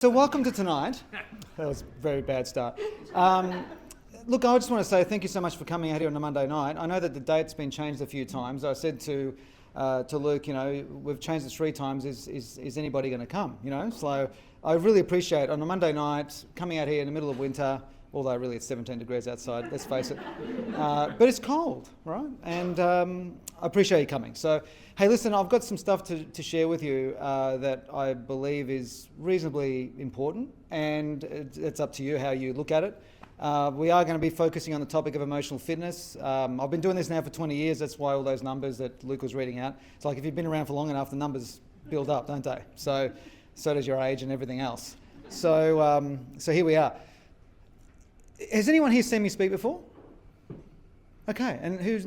So welcome to tonight. That was a very bad start. Look, I just want to say thank you so much for coming out here on a Monday night. I know that the date's been changed a few times. I said to Luke, you know, we've changed it 3 times. Is anybody going to come? You know, so I really appreciate on a Monday night coming out here in the middle of winter. Although really it's 17 degrees outside, let's face it. But it's cold, right? And I appreciate you coming. So, hey, listen, I've got some stuff to share with you that I believe is reasonably important, and it's up to you how you look at it. We are going to be focusing on the topic of emotional fitness. I've been doing this now for 20 years. That's why all those numbers that Luke was reading out. It's like if you've been around for long enough, the numbers build up, don't they? So does your age and everything else. So here we are. Has anyone here seen me speak before? Okay, and who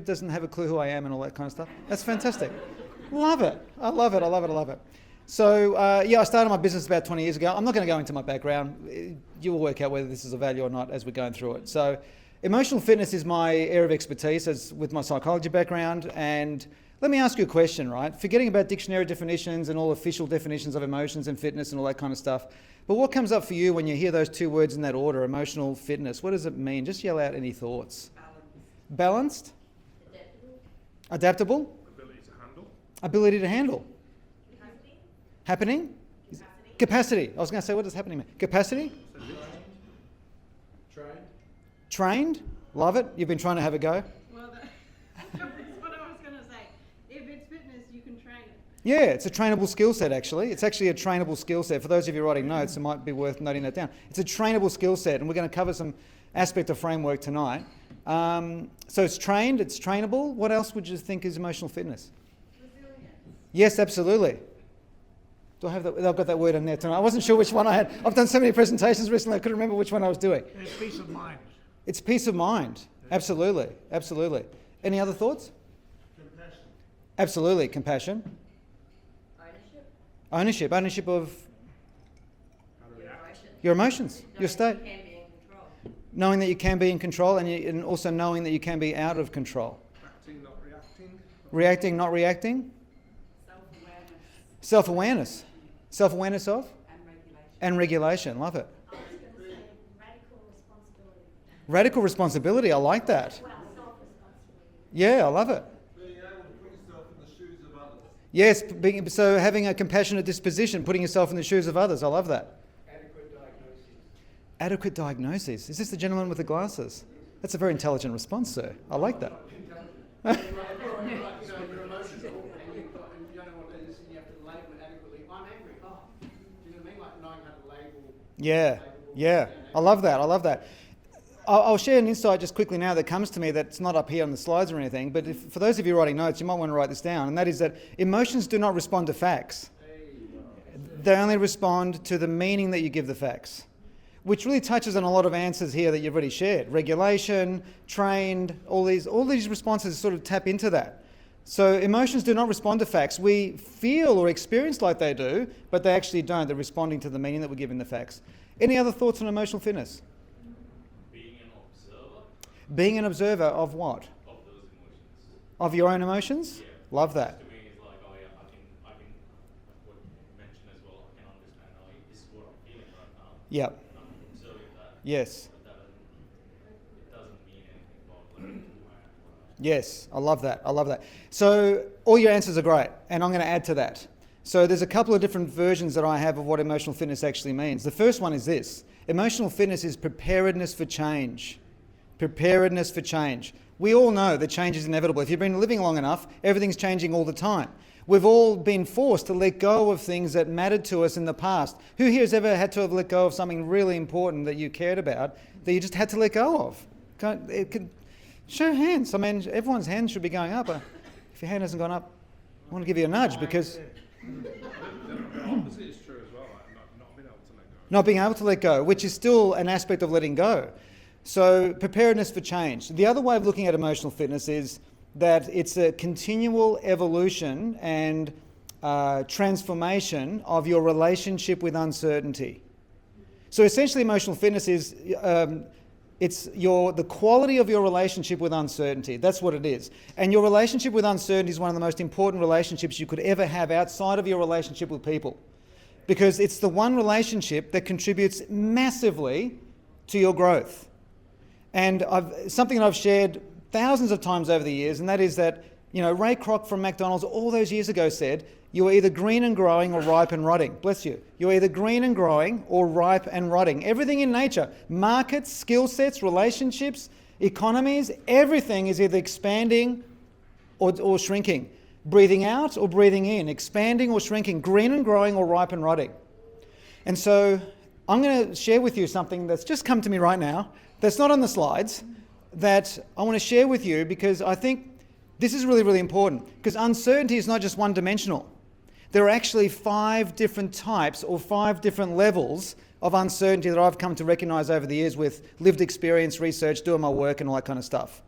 doesn't have a clue who I am and all that kind of stuff? That's fantastic. Love it. I love it. So, I started my business about 20 years ago. I'm not going to go into my background. You will work out whether this is of value or not as we're going through it. So, emotional fitness is my area of expertise as with my psychology background. And let me ask you a question, right? Forgetting about dictionary definitions and all official definitions of emotions and fitness and all that kind of stuff. But what comes up for you when you hear those 2 words in that order, emotional fitness? What does it mean? Just yell out any thoughts. Balanced? Adaptable? Ability to handle. Happening? Capacity. I was going to say, what does happening mean? Capacity? Trained? Love it. You've been trying to have a go. Well, that's what I was going to say. If it's fitness, you can train it. Yeah, it's a trainable skill set, actually. It's actually a trainable skill set. For those of you writing notes, it might be worth noting that down. It's a trainable skill set, and we're going to cover some aspect of framework tonight. So it's trained, it's trainable. What else would you think is emotional fitness? Resilience. Yes, absolutely. Do I have that? I've got that word in there tonight. I wasn't sure which one I had. I've done so many presentations recently, I couldn't remember which one I was doing. It's peace of mind. It's peace of mind. Absolutely. Any other thoughts? Compassion. Absolutely. Compassion. Ownership of your emotions, your state. Knowing that you can be in control and also knowing that you can be out of control. Acting, not reacting. Reacting, not reacting. Self-awareness. Self-awareness of? And regulation. Love it. I was going to say radical responsibility. Radical responsibility. I like that. Well, self-responsibility. Yeah, I love it. Being able to put yourself in the shoes of others. Yes, so having a compassionate disposition, putting yourself in the shoes of others. I love that. Adequate diagnosis. Is this the gentleman with the glasses? That's a very intelligent response, sir. I like that. Your emotions and you don't know what it is and you have to label it adequately. I'm angry. Oh, do you know what I mean? Like knowing how to label. Yeah. I love that. I'll share an insight just quickly now that comes to me that's not up here on the slides or anything, but for those of you writing notes, you might want to write this down, and that is that emotions do not respond to facts. They only respond to the meaning that you give the facts, which really touches on a lot of answers here that you've already shared. Regulation, trained, all these responses sort of tap into that. So emotions do not respond to facts. We feel or experience like they do, but they actually don't. They're responding to the meaning that we give in the facts. Any other thoughts on emotional fitness? Being an observer of what? Of those emotions. Of your own emotions? Yeah. Love that. To me, it's like, I can, what you mentioned as well, I can understand, this is what I'm feeling right now. Yep. I'm observing that. Yes. But it doesn't mean anything about what Yes, I love that. So all your answers are great, and I'm going to add to that. So there's a couple of different versions that I have of what emotional fitness actually means. The first one is this. Emotional fitness is preparedness for change. Preparedness for change. We all know that change is inevitable. If you've been living long enough, everything's changing all the time. We've all been forced to let go of things that mattered to us in the past. Who here has ever had to have let go of something really important that you cared about that you just had to let go of? Show hands. I mean, everyone's hand should be going up. If your hand hasn't gone up, I want to give you a nudge because... The opposite is true as well, like not being able to let go. Not being able to let go, which is still an aspect of letting go. So preparedness for change. The other way of looking at emotional fitness is that it's a continual evolution and transformation of your relationship with uncertainty. So essentially emotional fitness is it's the quality of your relationship with uncertainty. That's what it is. And your relationship with uncertainty is one of the most important relationships you could ever have outside of your relationship with people. because it's the one relationship that contributes massively to your growth. And something that I've shared thousands of times over the years, and that is that, Ray Kroc from McDonald's all those years ago said, you are either green and growing or ripe and rotting. Bless you. You're either green and growing or ripe and rotting. Everything in nature, markets, skill sets, relationships, economies, everything is either expanding or shrinking. Breathing out or breathing in, expanding or shrinking, green and growing or ripe and rotting. And so I'm going to share with you something that's just come to me right now, that's not on the slides, that I want to share with you because I think this is really, really important, because uncertainty is not just one-dimensional. There are actually 5 different types or 5 different levels of uncertainty that I've come to recognize over the years with lived experience, research, doing my work and all that kind of stuff.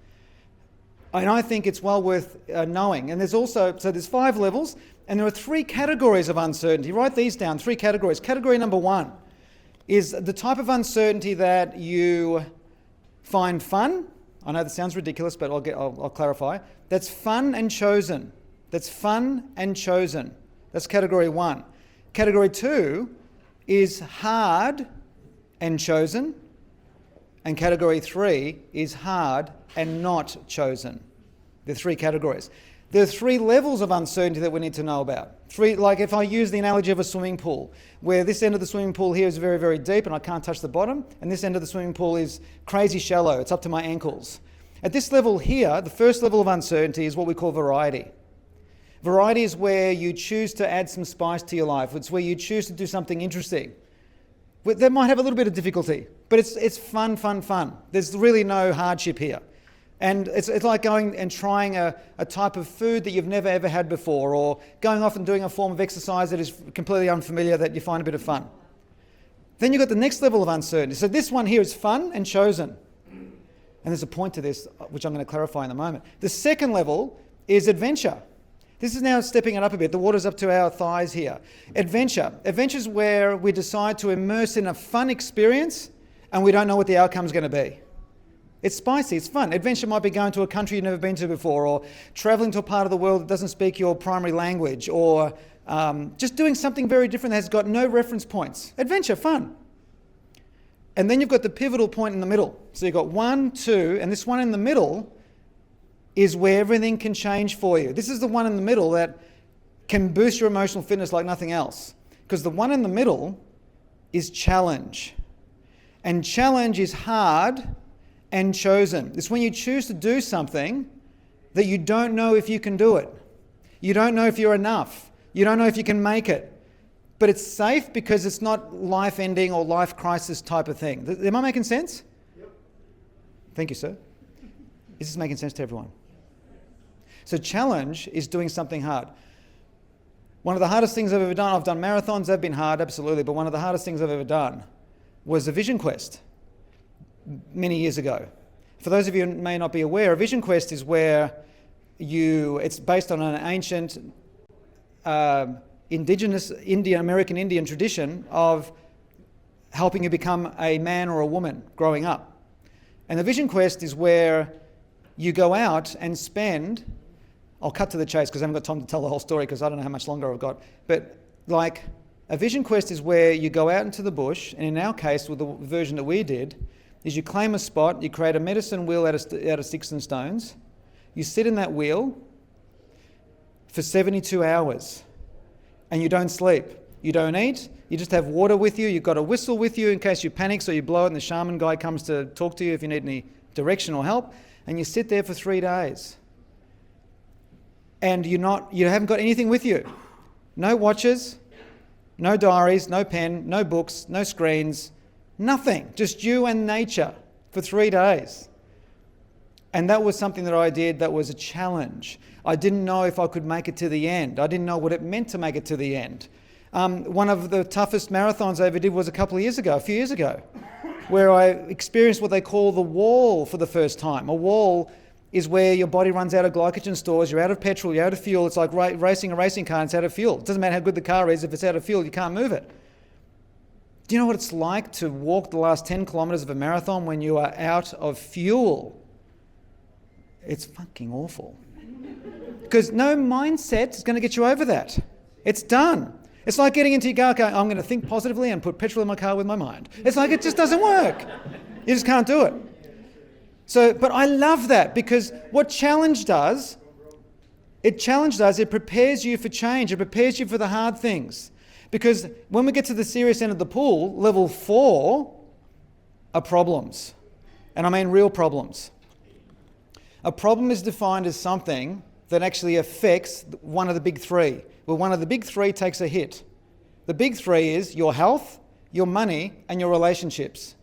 And I think it's well worth knowing. And there's 5 levels, and there are 3 categories of uncertainty. Write these down, 3 categories. Category number 1 is the type of uncertainty that you find fun. I know that sounds ridiculous, but I'll clarify. That's fun and chosen. That's fun and chosen. That's category 1. Category 2 is hard and chosen. And category 3 is hard and not chosen. There are 3 categories. There are 3 levels of uncertainty that we need to know about. 3, like if I use the analogy of a swimming pool, where this end of the swimming pool here is very, very deep and I can't touch the bottom, and this end of the swimming pool is crazy shallow, it's up to my ankles. At this level here, the first level of uncertainty is what we call variety. Variety is where you choose to add some spice to your life. It's where you choose to do something interesting. That might have a little bit of difficulty, but it's fun, fun, fun. There's really no hardship here. And it's like going and trying a type of food that you've never ever had before, or going off and doing a form of exercise that is completely unfamiliar that you find a bit of fun. Then you've got the next level of uncertainty. So this one here is fun and chosen. And there's a point to this, which I'm going to clarify in a moment. The second level is adventure. This is now stepping it up a bit. The water's up to our thighs here. Adventure. Adventure is where we decide to immerse in a fun experience and we don't know what the outcome's going to be. It's spicy, it's fun. Adventure might be going to a country you've never been to before, or traveling to a part of the world that doesn't speak your primary language, or just doing something very different that has got no reference points. Adventure, fun. And then you've got the pivotal point in the middle. So you've got 1, 2, and this one in the middle is where everything can change for you. This is the one in the middle that can boost your emotional fitness like nothing else. Because the one in the middle is challenge. And challenge is hard and chosen. It's when you choose to do something that you don't know if you can do it. You don't know if you're enough. You don't know if you can make it. But it's safe because it's not life-ending or life crisis type of thing. Am I making sense? Yep. Thank you, sir. Is this making sense to everyone? So challenge is doing something hard. One of the hardest things I've ever done, I've done marathons, they've been hard, absolutely, but one of the hardest things I've ever done was a vision quest many years ago. For those of you who may not be aware, a vision quest is where it's based on an ancient indigenous American Indian tradition of helping you become a man or a woman growing up. And the vision quest is where you go out and spend, I'll cut to the chase because I haven't got time to tell the whole story because I don't know how much longer I've got, but like a vision quest is where you go out into the bush, and in our case with the version that we did, is you claim a spot, you create a medicine wheel out of sticks and stones, you sit in that wheel for 72 hours and you don't sleep, you don't eat, you just have water with you, you've got a whistle with you in case you panic so you blow it and the shaman guy comes to talk to you if you need any direction or help, and you sit there for 3 days. And you haven't got anything with you. No watches, no diaries, no pen, no books, no screens, nothing. Just you and nature for 3 days. And that was something that I did that was a challenge. I didn't know if I could make it to the end. I didn't know what it meant to make it to the end. One of the toughest marathons I ever did was a few years ago, where I experienced what they call the wall for the first time. A wall is where your body runs out of glycogen stores, you're out of petrol, you're out of fuel. It's like racing a racing car and it's out of fuel. It doesn't matter how good the car is, if it's out of fuel, you can't move it. Do you know what it's like to walk the last 10 kilometers of a marathon when you are out of fuel? It's fucking awful. Because no mindset is going to get you over that. It's done. It's like getting into your car going, I'm going to think positively and put petrol in my car with my mind. It's like it just doesn't work. You just can't do it. So, but I love that, because what challenge does, it prepares you for change. It prepares you for the hard things. Because when we get to the serious end of the pool, level 4 are problems. And I mean real problems. A problem is defined as something that actually affects one of the big 3. Well, one of the big 3 takes a hit. The big 3 is your health, your money, and your relationships.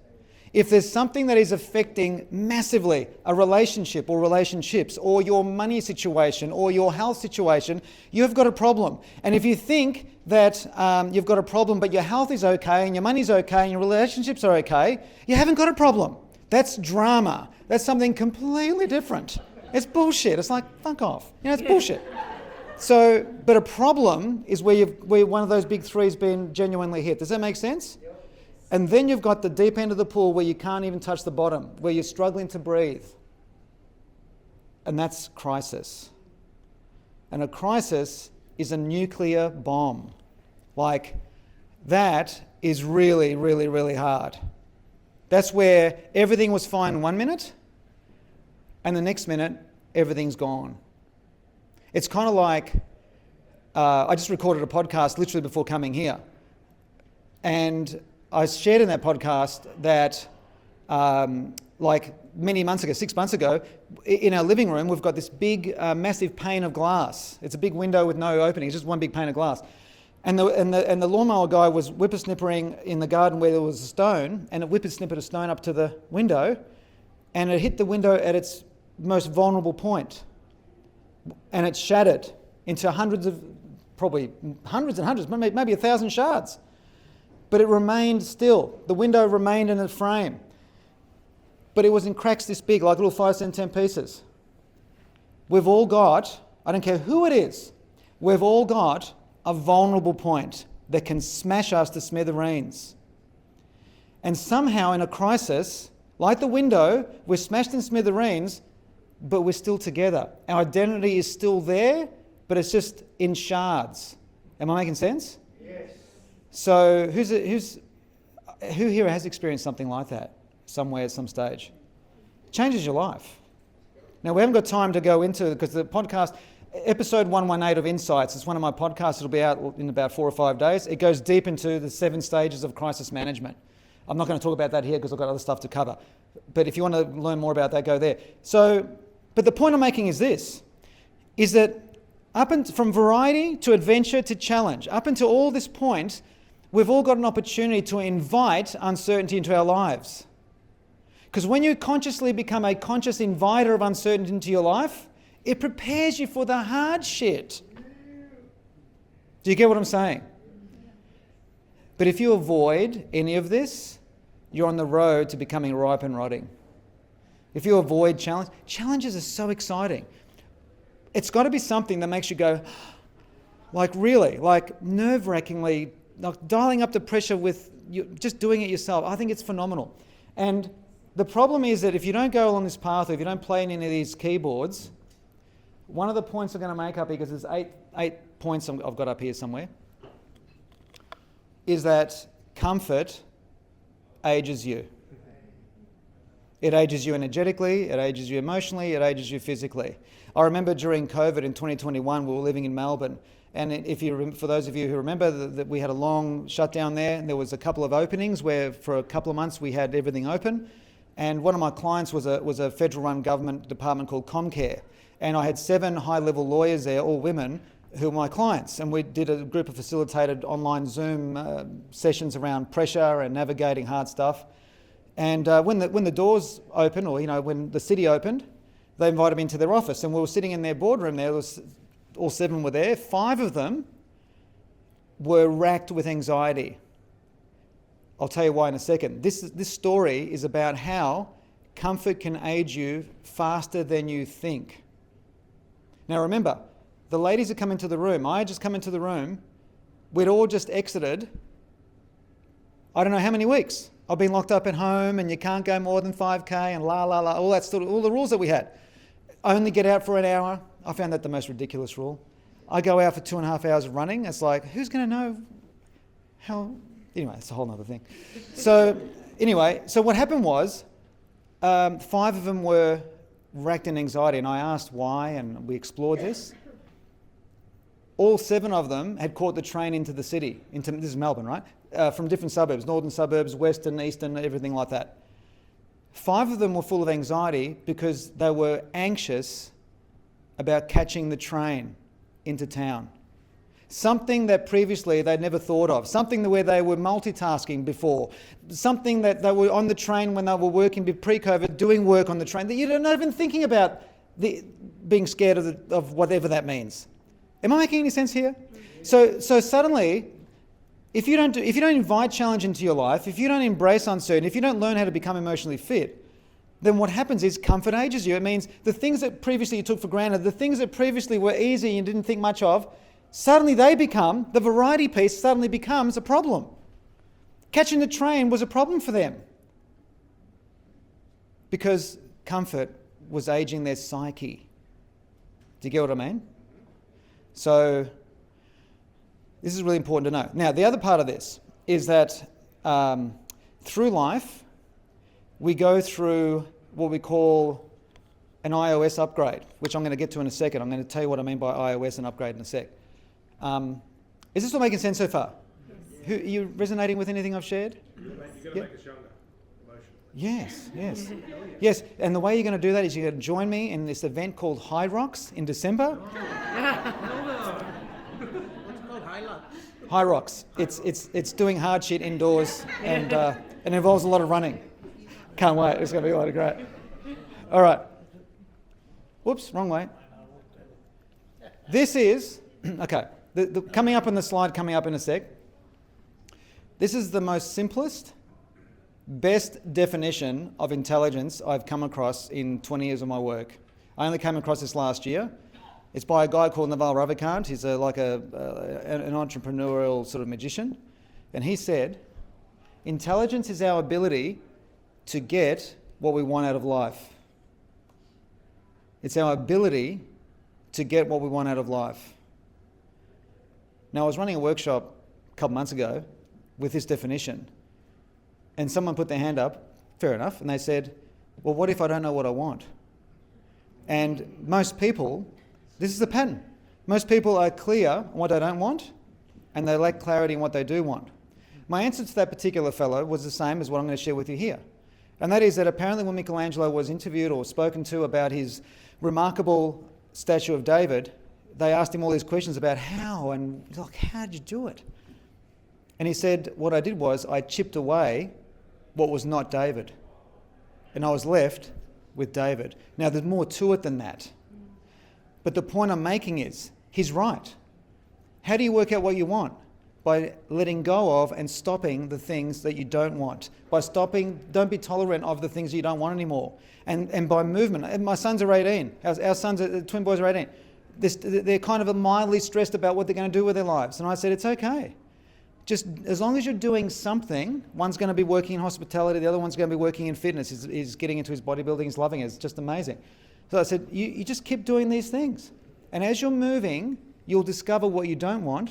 If there's something that is affecting massively a relationship or relationships or your money situation or your health situation, you have got a problem. And if you think that you've got a problem but your health is okay and your money's okay and your relationships are okay, you haven't got a problem. That's drama. That's something completely different. It's bullshit. It's like, fuck off. It's bullshit. So, but a problem is where one of those big 3's been genuinely hit. Does that make sense? And then you've got the deep end of the pool where you can't even touch the bottom, where you're struggling to breathe. And that's crisis. And a crisis is a nuclear bomb. Like, that is really, really, really hard. That's where everything was fine 1 minute, and the next minute, everything's gone. It's kind of like, I just recorded a podcast literally before coming here. And I shared in that podcast that, like many months ago, 6 months ago, in our living room, we've got this big, massive pane of glass. It's a big window with no opening. It's just one big pane of glass. And the lawnmower guy was whippersnippering in the garden where there was a stone, and it whippersnippered a stone up to the window, and it hit the window at its most vulnerable point. And it shattered into probably hundreds and hundreds, maybe 1,000 shards. But it remained still. The window remained in the frame. But it was in cracks this big, like little 5 cent 10 pieces. We've all got, I don't care who it is, we've all got a vulnerable point that can smash us to smithereens. And somehow in a crisis, like the window, we're smashed in smithereens, but we're still together. Our identity is still there, but it's just in shards. Am I making sense? Yes. So who here has experienced something like that somewhere at some stage? It changes your life. Now, we haven't got time to go into it because the podcast, episode 118 of Insights, is one of my podcasts. It'll be out in about 4 or 5 days. It goes deep into the 7 stages of crisis management. I'm not going to talk about that here because I've got other stuff to cover. But if you want to learn more about that, go there. So, but the point I'm making is this, is that from variety to adventure to challenge, up until all this point, we've all got an opportunity to invite uncertainty into our lives. Because when you consciously become a conscious inviter of uncertainty into your life, it prepares you for the hard shit. Do you get what I'm saying? But if you avoid any of this, you're on the road to becoming ripe and rotting. If you avoid challenges are so exciting. It's got to be something that makes you go, like really, like nerve-wrackingly, like dialing up the pressure with you, just doing it yourself. I think it's phenomenal. And the problem is that if you don't go along this path, or if you don't play in any of these keyboards, one of the points I'm going to make up here, because there's eight points I've got up here somewhere, is that comfort ages you. It ages you energetically, it ages you emotionally, it ages you physically. I remember during COVID in 2021, we were living in Melbourne, and for those of you who remember that we had a long shutdown there, and there was a couple of openings where for a couple of months we had everything open, and one of my clients was a federal-run government department called Comcare, and I had 7 high-level lawyers there, all women, who were my clients, and we did a group of facilitated online Zoom sessions around pressure and navigating hard stuff. And when the doors opened, or when the city opened, they invited me into their office, and we were sitting in their boardroom there. All 7 were there. 5 of them were racked with anxiety. I'll tell you why in a second. This story is about how comfort can age you faster than you think. Now remember, the ladies that come into the room, I had just come into the room, we'd all just exited, I don't know how many weeks. I've been locked up at home, and you can't go more than 5K, and all that sort of, all the rules that we had. Only get out for an hour. I found that the most ridiculous rule. I go out for 2.5 hours of running. It's like, who's going to know how? Anyway, it's a whole other thing. So what happened was 5 of them were racked in anxiety, and I asked why, and we explored this. All 7 of them had caught the train into the city. This is Melbourne, right? From different suburbs, northern suburbs, western, eastern, everything like that. 5 of them were full of anxiety because they were anxious about catching the train into town. Something that previously they'd never thought of. Something where they were multitasking before. Something that they were on the train when they were working pre-COVID, doing work on the train. That you're not even thinking about being scared of whatever that means. Am I making any sense here? So suddenly, if you don't invite challenge into your life, if you don't embrace uncertainty, if you don't learn how to become emotionally fit, then what happens is comfort ages you. It means the things that previously you took for granted, the things that previously were easy and didn't think much of, suddenly the variety piece suddenly becomes a problem. Catching the train was a problem for them because comfort was aging their psyche. Do you get what I mean? So this is really important to know. Now, the other part of this is that through life, we go through what we call an iOS upgrade, which I'm going to get to in a second. I'm going to tell you what I mean by iOS and upgrade in a sec. Is this all making sense so far? Yes. Are you resonating with anything I've shared? You've got to make us younger, emotionally. Yes. Yes, and the way you're going to do that is you're going to join me in this event called High Rocks in December. What's it called? Highlight? High Rocks. It's doing hard shit indoors and it involves a lot of running. Can't wait. It's going to be a lot of great. All right. Whoops, wrong way. This is, okay, the coming up on the slide, coming up in a sec. This is the most simplest, best definition of intelligence I've come across in 20 years of my work. I only came across this last year. It's by a guy called Naval Ravikant. He's an entrepreneurial sort of magician. And he said, intelligence is our ability to get what we want out of life. It's our ability to get what we want out of life. Now, I was running a workshop a couple months ago with this definition, and someone put their hand up, fair enough, and they said, well, what if I don't know what I want? And most people, this is the pattern. Most people are clear on what they don't want, and they lack clarity in what they do want. My answer to that particular fellow was the same as what I'm going to share with you here. And that is that apparently when Michelangelo was interviewed or spoken to about his remarkable statue of David, they asked him all these questions about how, and like, how did you do it? And he said, what I did was I chipped away what was not David. And I was left with David. Now, there's more to it than that. But the point I'm making is, he's right. How do you work out what you want? By letting go of and stopping the things that you don't want. By stopping, don't be tolerant of the things you don't want anymore. And by movement. And my sons are 18. Our sons, twin boys are 18. They're kind of mildly stressed about what they're going to do with their lives. And I said, it's okay. Just as long as you're doing something, one's going to be working in hospitality, the other one's going to be working in fitness. He's getting into his bodybuilding, he's loving it. It's just amazing. So I said, you just keep doing these things. And as you're moving, you'll discover what you don't want.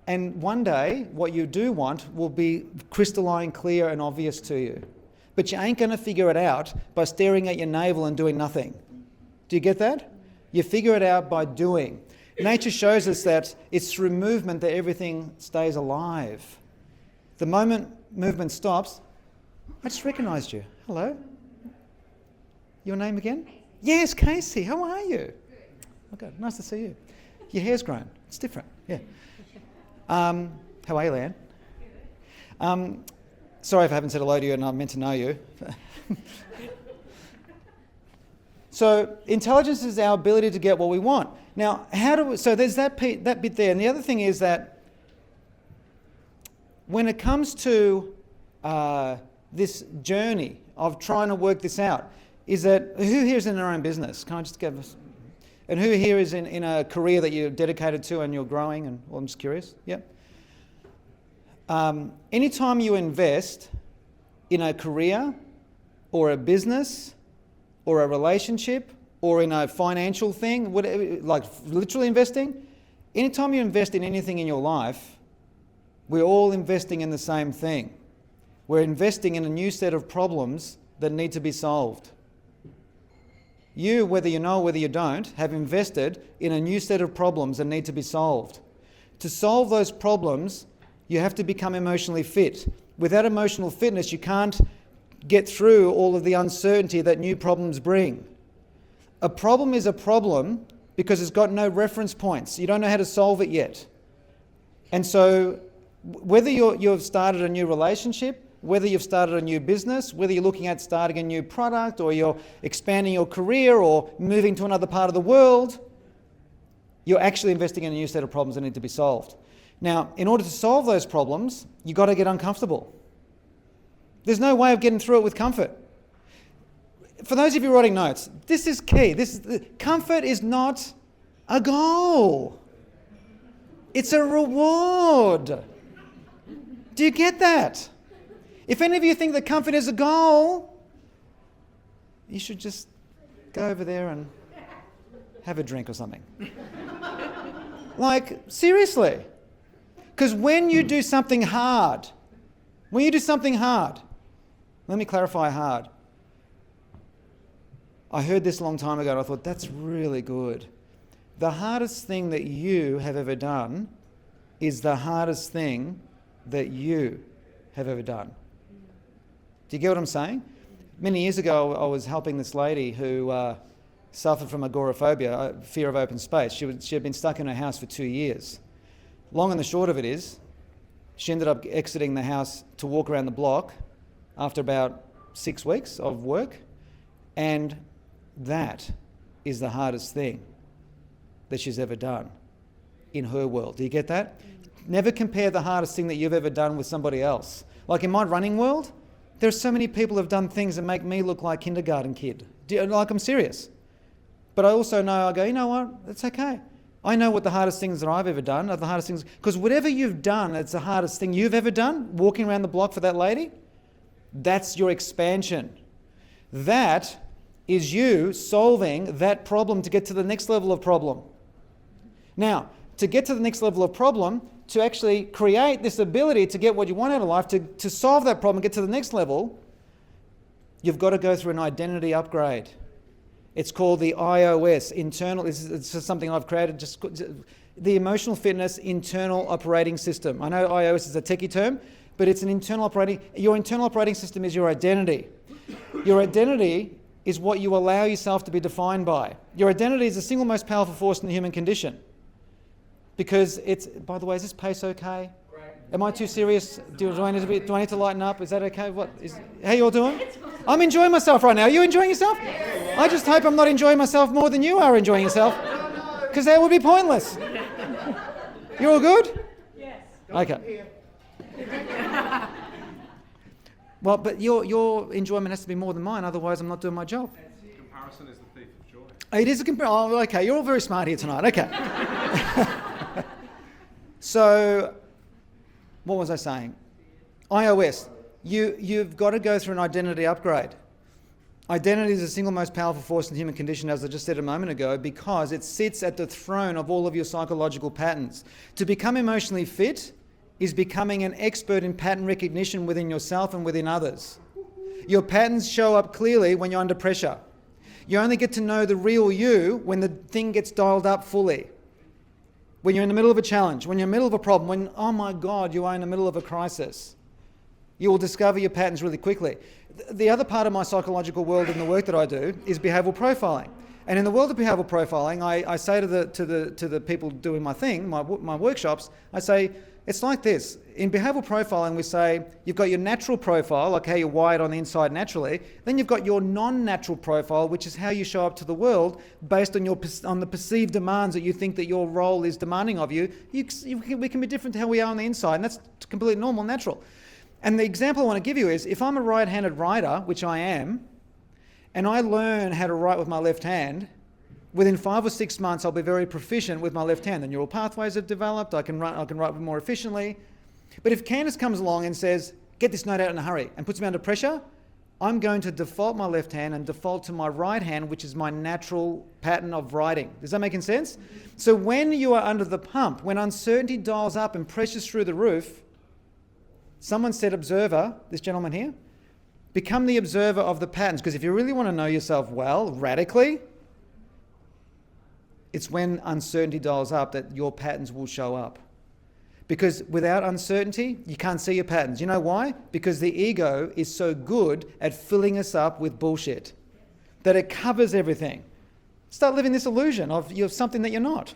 And one day, what you do want will be crystalline, clear and obvious to you. But you ain't going to figure it out by staring at your navel and doing nothing. Do you get that? You figure it out by doing. Nature shows us that it's through movement that everything stays alive. The moment movement stops, I just recognised you. Hello. Your name again? Yes, Casey. How are you? Okay, nice to see you. Your hair's grown. It's different. Yeah. How are you, Leanne? Sorry if I haven't said hello to you and I meant to know you. So intelligence is our ability to get what we want. Now, so there's that bit there. And the other thing is that when it comes to this journey of trying to work this out, is that who here is in their own business? Can I just give us... And who here is in a career that you're dedicated to and you're growing? And well, I'm just curious. Yep. Anytime you invest in a career or a business or a relationship or in a financial thing, whatever, like literally investing, anytime you invest in anything in your life, we're all investing in the same thing. We're investing in a new set of problems that need to be solved. You, whether you know or whether you don't, have invested in a new set of problems that need to be solved. To solve those problems, you have to become emotionally fit. Without emotional fitness, you can't get through all of the uncertainty that new problems bring. A problem is a problem because it's got no reference points. You don't know how to solve it yet. And so whether you've started a new relationship, whether you've started a new business, whether you're looking at starting a new product, or you're expanding your career or moving to another part of the world, you're actually investing in a new set of problems that need to be solved. Now, in order to solve those problems, you've got to get uncomfortable. There's no way of getting through it with comfort. For those of you writing notes, this is key. Comfort is not a goal. It's a reward. Do you get that? If any of you think that comfort is a goal, you should just go over there and have a drink or something. Like, seriously. Because when you do something hard, let me clarify hard. I heard this a long time ago and I thought, that's really good. The hardest thing that you have ever done is the hardest thing that you have ever done. Do you get what I'm saying? Many years ago, I was helping this lady who suffered from agoraphobia, fear of open space. She had been stuck in her house for 2 years. Long and the short of it is, she ended up exiting the house to walk around the block after about 6 weeks of work, and that is the hardest thing that she's ever done in her world. Do you get that? Never compare the hardest thing that you've ever done with somebody else. Like in my running world, there are so many people who have done things that make me look like a kindergarten kid. Like, I'm serious. But I also know, I go, you know what, that's okay. I know what the hardest things that I've ever done are the hardest things. Because whatever you've done, it's the hardest thing you've ever done, walking around the block for that lady, that's your expansion. That is you solving that problem to get to the next level of problem. Now, to get to the next level of problem, to actually create this ability to get what you want out of life, to solve that problem, get to the next level, you've got to go through an identity upgrade. It's called the IOS, internal, it's just something I've created, just the Emotional Fitness Internal Operating System. I know IOS is a techie term, but it's your internal operating system is your identity. Your identity is what you allow yourself to be defined by. Your identity is the single most powerful force in the human condition. Because it's, by the way, is this pace okay? Am I too serious? Do I need to lighten up? Is that okay? How you all doing? I'm enjoying myself right now. Are you enjoying yourself? I just hope I'm not enjoying myself more than you are enjoying yourself. Because that would be pointless. You all good? Yes. Okay. Well, but your enjoyment has to be more than mine, otherwise I'm not doing my job. Comparison is the thief of joy. It is a comparison. Oh, okay, you're all very smart here tonight. Okay. So, what was I saying? iOS. You've got to go through an identity upgrade. Identity is the single most powerful force in the human condition, as I just said a moment ago, because it sits at the throne of all of your psychological patterns. To become emotionally fit is becoming an expert in pattern recognition within yourself and within others. Your patterns show up clearly when you're under pressure. You only get to know the real you when the thing gets dialed up fully. When you're in the middle of a challenge, when you're in the middle of a problem, when, oh my God, you are in the middle of a crisis, you will discover your patterns really quickly. The other part of my psychological world and the work that I do is behavioural profiling. And in the world of behavioural profiling, I say to the people doing my thing, my workshops, I say, it's like this. In behavioural profiling, we say you've got your natural profile, like how you're wired on the inside naturally. Then you've got your non-natural profile, which is how you show up to the world based on the perceived demands that you think that your role is demanding of you. We can be different to how we are on the inside, and that's completely normal, natural. And the example I want to give you is, if I'm a right-handed writer, which I am, and I learn how to write with my left hand, within 5 or 6 months, I'll be very proficient with my left hand. The neural pathways have developed. I can write more efficiently. But if Candace comes along and says, get this note out in a hurry, and puts me under pressure, I'm going to default my left hand and default to my right hand, which is my natural pattern of writing. Does that make sense? So when you are under the pump, when uncertainty dials up and pressure's through the roof, someone said observer, this gentleman here, become the observer of the patterns. Because if you really want to know yourself well, radically, it's when uncertainty dials up that your patterns will show up. Because without uncertainty, you can't see your patterns. You know why? Because the ego is so good at filling us up with bullshit that it covers everything. Start living this illusion of you're something that you're not.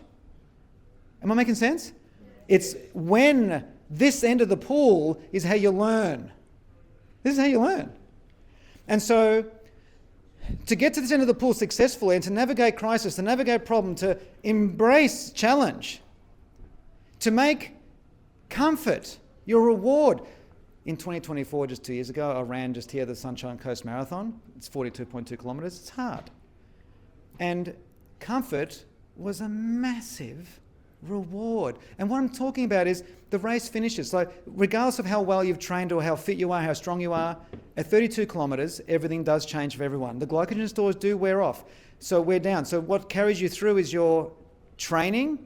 Am I making sense? It's when this end of the pool is how you learn. This is how you learn. And so to get to this end of the pool successfully and to navigate crisis, to navigate problem, to embrace challenge, to make comfort your reward. In 2024, just 2 years ago, I ran just here the Sunshine Coast Marathon. It's 42.2 kilometres. It's hard. And comfort was a massive reward. And what I'm talking about is the race finishes. So regardless of how well you've trained or how fit you are, how strong you are, at 32 kilometres, everything does change for everyone. The glycogen stores do wear off. So we're down. So what carries you through is your training,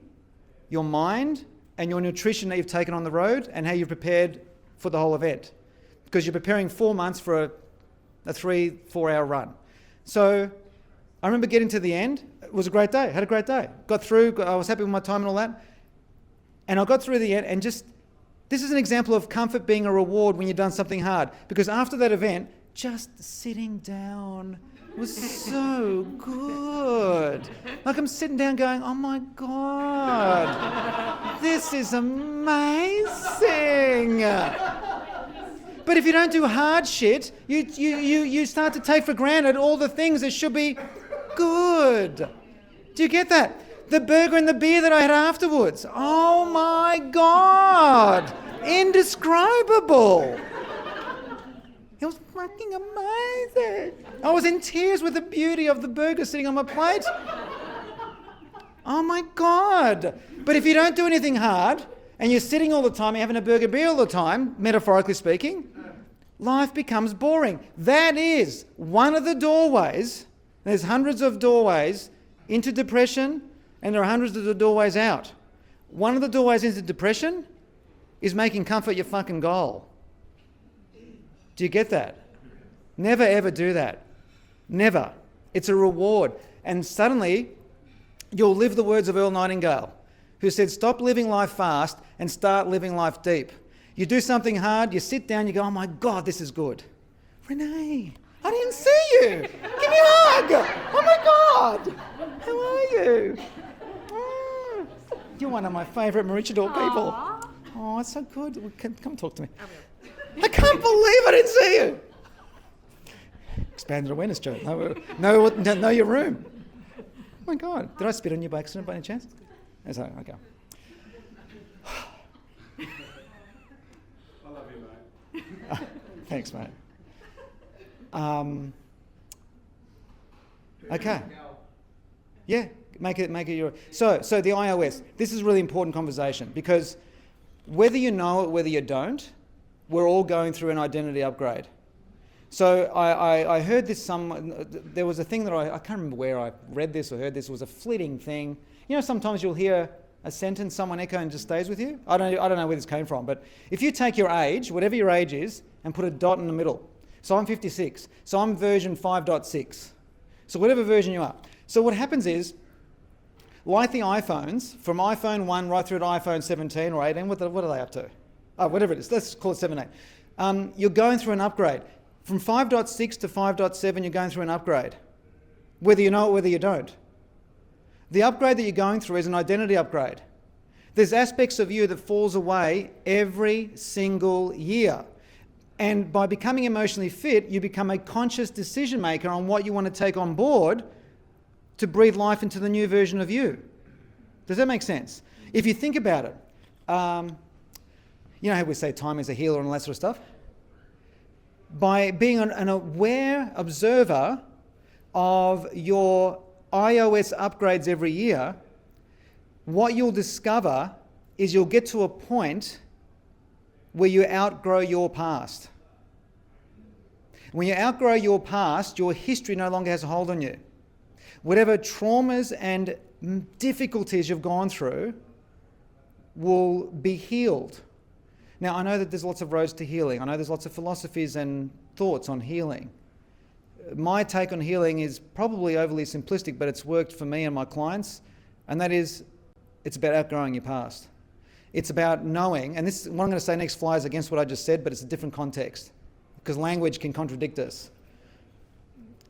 your mind, and your nutrition that you've taken on the road and how you've prepared for the whole event. Because you're preparing 4 months for a 3-4 hour run. So I remember getting to the end. It was a great day. Had a great day. Got through. I was happy with my time and all that. And I got through the end and just, this is an example of comfort being a reward when you've done something hard. Because after that event, just sitting down was so good. Like I'm sitting down going, oh my God, this is amazing. But if you don't do hard shit, you start to take for granted all the things that should be good. Do you get that? The burger and the beer that I had afterwards. Oh my God, indescribable. It was fucking amazing. I was in tears with the beauty of the burger sitting on my plate. Oh my God. But if you don't do anything hard and you're sitting all the time, you're having a burger beer all the time, metaphorically speaking, life becomes boring. That is one of the doorways. There's hundreds of doorways into depression and there are hundreds of the doorways out. One of the doorways into depression is making comfort your fucking goal. Do you get that? Never ever do that. Never. It's a reward. And suddenly, you'll live the words of Earl Nightingale, who said, stop living life fast and start living life deep. You do something hard, you sit down, you go, oh my God, this is good. Renee, I didn't see you. Give me a hug. Oh my God. How are you? You're one of my favourite Maroochydore people. Aww. Oh, it's so good. Come talk to me. I can't believe I didn't see you. Expanded awareness, Joe. Know your room. Oh my God. Did I spit on you by accident by any chance? Yes, okay. I love you, mate. Thanks, mate. Okay. Yeah, make it your... So the iOS. This is a really important conversation because whether you know it, whether you don't, we're all going through an identity upgrade. So I heard this there was a thing that I can't remember where I read this or heard this. It was a fleeting thing. You know, sometimes you'll hear a sentence someone echo and just stays with you. I don't know where this came from, but if you take your age, whatever your age is, and put a dot in the middle. So I'm 56. So I'm version 5.6. So whatever version you are. So what happens is, like the iPhones, from iPhone 1 right through to iPhone 17 or 18, what are they up to? Oh, whatever it is, let's call it 17. You're going through an upgrade. From 5.6 to 5.7, you're going through an upgrade. Whether you know it, whether you don't. The upgrade that you're going through is an identity upgrade. There's aspects of you that falls away every single year. And by becoming emotionally fit, you become a conscious decision maker on what you want to take on board to breathe life into the new version of you. Does that make sense? If you think about it, you know how we say time is a healer and all that sort of stuff? By being an aware observer of your iOS upgrades every year, what you'll discover is you'll get to a point where you outgrow your past. When you outgrow your past, your history no longer has a hold on you. Whatever traumas and difficulties you've gone through will be healed. Now, I know that there's lots of roads to healing. I know there's lots of philosophies and thoughts on healing. My take on healing is probably overly simplistic, but it's worked for me and my clients, and that is, it's about outgrowing your past. It's about knowing, and this, what I'm going to say next flies against what I just said, but it's a different context, because language can contradict us.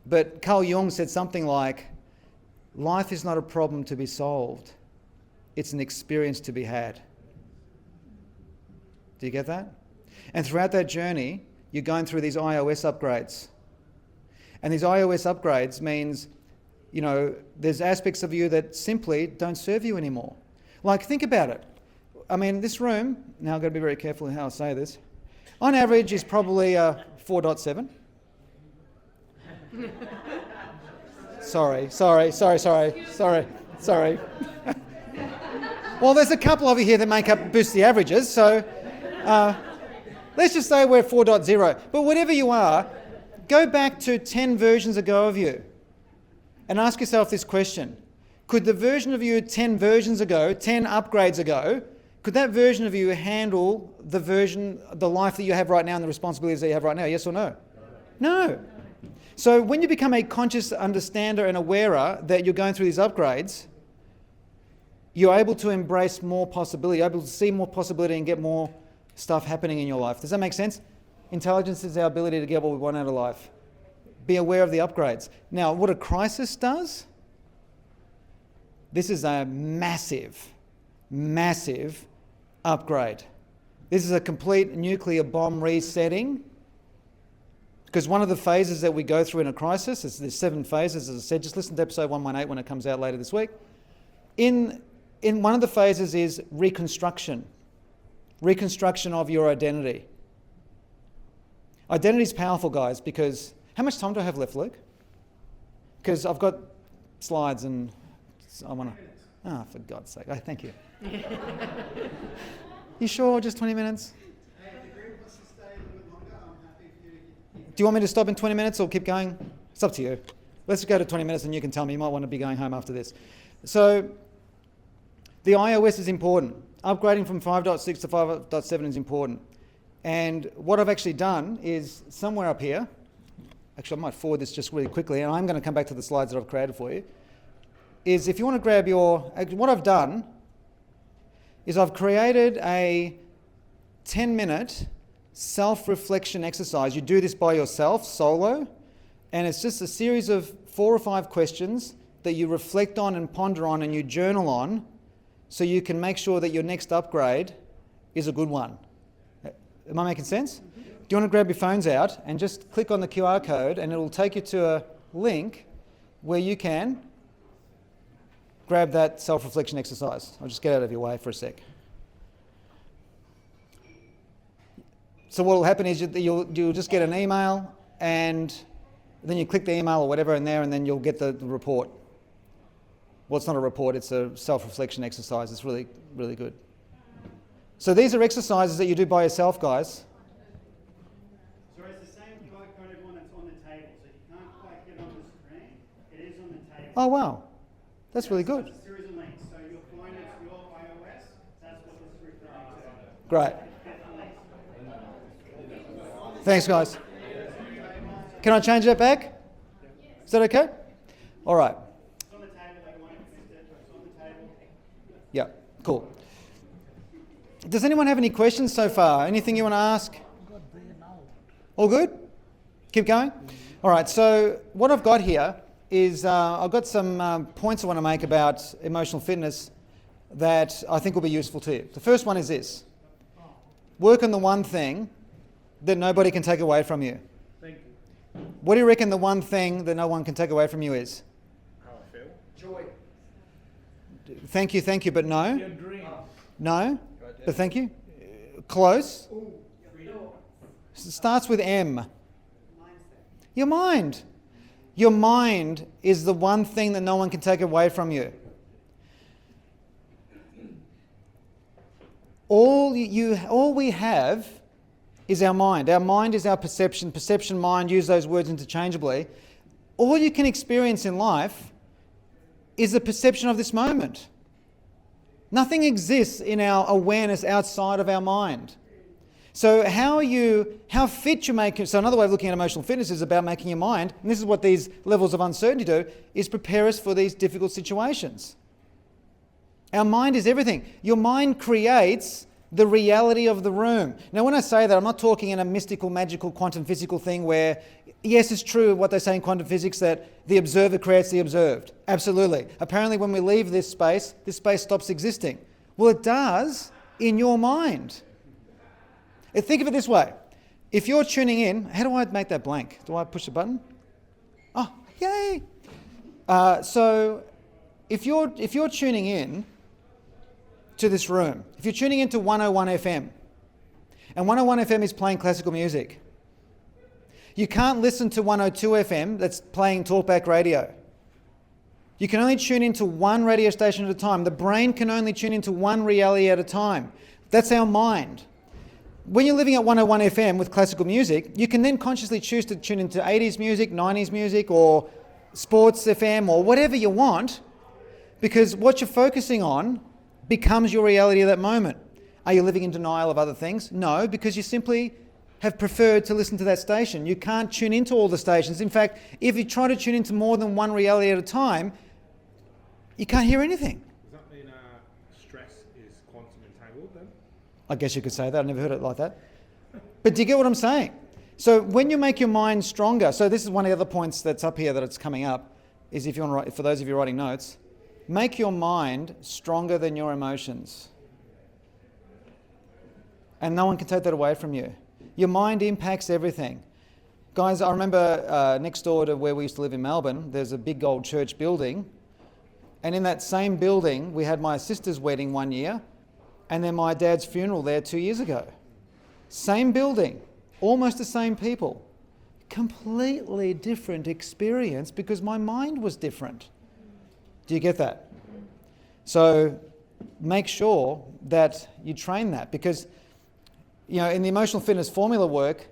But Carl Jung said something like, life is not a problem to be solved, it's an experience to be had. Do you get that? And throughout that journey, you're going through these iOS upgrades. And these iOS upgrades means, you know, there's aspects of you that simply don't serve you anymore. Like, think about it. I mean, this room, now I've got to be very careful how I say this, on average is probably a 4.7. Sorry. Well, there's a couple of you here that make up, boost the averages, so let's just say we're 4.0. But whatever you are, go back to 10 versions ago of you and ask yourself this question. Could the version of you 10 versions ago, 10 upgrades ago, could that version of you handle the life that you have right now and the responsibilities that you have right now? Yes or no? No. So when you become a conscious understander and awarer that you're going through these upgrades, you're able to embrace more possibility, you're able to see more possibility and get more stuff happening in your life. Does that make sense? Intelligence is our ability to get what we want out of life. Be aware of the upgrades. Now, what a crisis does, this is a massive upgrade. This is a complete nuclear bomb resetting, because one of the phases that we go through in a crisis, there's 7 phases, as I said, just listen to episode 118 when it comes out later this week. In one of the phases is reconstruction of your identity. Identity is powerful, guys, because how much time do I have left, Luke? Because I've got slides and I want to... Oh, for God's sake. Oh, thank you. You sure? Just 20 minutes? Do you want me to stop in 20 minutes or keep going? It's up to you. Let's go to 20 minutes and you can tell me. You might want to be going home after this. So the iOS is important. Upgrading from 5.6 to 5.7 is important. And what I've actually done is somewhere up here, actually I might forward this just really quickly, and I'm going to come back to the slides that I've created for you, is if you want to grab what I've done is I've created a 10-minute self-reflection exercise. You do this by yourself, solo, and it's just a series of 4 or 5 questions that you reflect on and ponder on and you journal on so you can make sure that your next upgrade is a good one. Am I making sense? Do you want to grab your phones out and just click on the QR code and it'll take you to a link where you can grab that self-reflection exercise. I'll just get out of your way for a sec. So what will happen is you'll just get an email and then you click the email or whatever in there and then you'll get the report. Well, it's not a report, it's a self-reflection exercise. It's really, really good. So these are exercises that you do by yourself, guys. So it's the same QR code, everyone, that's on the table. So you can't quite get on the screen. It is on the table. Oh, wow. That's really good. It's a series of links. So you'll find it's your iOS. That's what this is referring to. Great. Thanks, guys. Can I change that back? Is that okay? All right. It's on the table. Everyone, if you missed it, it's on the table. Yeah, cool. Does anyone have any questions so far? Anything you want to ask? All good? Keep going? All right, so what I've got here is I've got some points I want to make about emotional fitness that I think will be useful to you. The first one is this. Work on the one thing that nobody can take away from you. Thank you. What do you reckon the one thing that no one can take away from you is? How I feel. Joy. Thank you, but no? Your dream. No? But thank you. Close. Starts with M. Your mind. Your mind is the one thing that no one can take away from you. All we have is our mind. Our mind is our perception. Perception, mind, use those words interchangeably. All you can experience in life is the perception of this moment. Nothing exists in our awareness outside of our mind. So how fit you make it, so another way of looking at emotional fitness is about making your mind, and this is what these levels of uncertainty do, is prepare us for these difficult situations. Our mind is everything. Your mind creates the reality of the room. Now when I say that, I'm not talking in a mystical, magical, quantum physical thing where, yes, it's true what they say in quantum physics that the observer creates the observed. Absolutely. Apparently when we leave this space stops existing. Well, it does in your mind. Think of it this way. If you're tuning in, how do I make that blank? Do I push the button? Oh, yay! So if you're tuning in to this room, if you're tuning into 101 FM, and 101 FM is playing classical music, you can't listen to 102 FM that's playing talkback radio. You can only tune into one radio station at a time. The brain can only tune into one reality at a time. That's our mind. When you're living at 101 FM with classical music, you can then consciously choose to tune into 80s music, 90s music, or sports FM, or whatever you want, because what you're focusing on becomes your reality at that moment. Are you living in denial of other things? No, because you simply have preferred to listen to that station. You can't tune into all the stations. In fact, if you try to tune into more than one reality at a time, you can't hear anything. Does that mean stress is quantum entangled then? I guess you could say that. I've never heard it like that. But do you get what I'm saying? So when you make your mind stronger, so this is one of the other points that's up here that it's coming up, is if you want to write, for those of you writing notes, make your mind stronger than your emotions. And no one can take that away from you. Your mind impacts everything. Guys, I remember next door to where we used to live in Melbourne, there's a big old church building. And in that same building, we had my sister's wedding one year, and then my dad's funeral there 2 years ago. Same building, almost the same people. Completely different experience because my mind was different. Do you get that? So make sure that you train that because, you know, in the emotional fitness formula work,